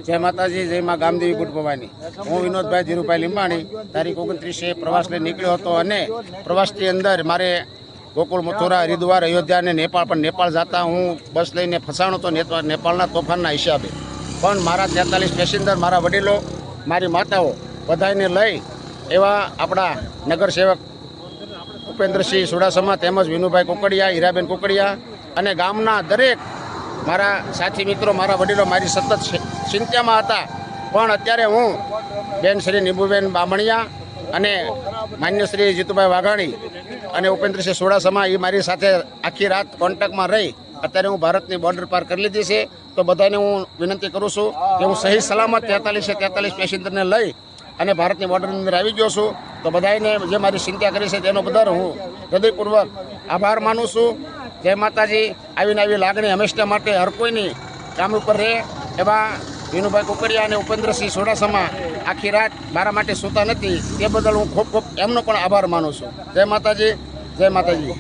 જય માતાજી, જય માં ગામદેવી ગુટ ભવાની। હું વિનોદભાઈ ધીરુભાઈ લીંબાણી તારીખ 29 પ્રવાસ લઈ નીકળ્યો હતો અને પ્રવાસની અંદર મારે ગોકુળ, મથુરા, હરિદ્વાર, અયોધ્યા અને નેપાળ, પણ નેપાળ જતા હું બસ લઈને ફસાણો હતો નેપાળના તોફાનના હિસાબે। પણ મારા 43 પેસેન્જર, મારા વડીલો, મારી માતાઓ બધાને લઈ એવા આપણા નગરસેવક ઉપેન્દ્રસિંહ સુડાસમા તેમજ વિનુભાઈ કોકડિયા, હીરાબેન કોકડિયા અને ગામના દરેક મારા સાથી મિત્રો, મારા વડીલો મારી સતત ચિંતામાં હતા। પણ અત્યારે હું બેન શ્રી નીબુબેન બામણિયા અને માન્ય શ્રી જીતુભાઈ વાઘાણી અને ઉપેન્દ્રસિંહ સુડાસમા એ મારી સાથે આખી રાત કોન્ટેક્ટમાં રહી અત્યારે હું ભારતની બોર્ડર પાર કરી લીધી છે। તો બધાને હું વિનંતી કરું છું કે હું સહી સલામત 43 પેસેન્જરને લઈ અને ભારતની બોર્ડરની અંદર આવી ગયો છું। તો બધાને જે મારી ચિંતા કરી છે તેનો બધા હું હૃદયપૂર્વક આભાર માનું છું। જય માતાજી। આવીને આવી લાગણી હંમેશા માટે હર કોઈની કામ ઉપર રહે એવા વિનુભાઈ કોકડિયા અને ઉપેન્દ્રસિંહ સુડાસમા આખી રાત મારા માટે સૂતા નથી, તે બદલ હું ખૂબ ખૂબ એમનો પણ આભાર માનું છું। જય માતાજી, જય માતાજી।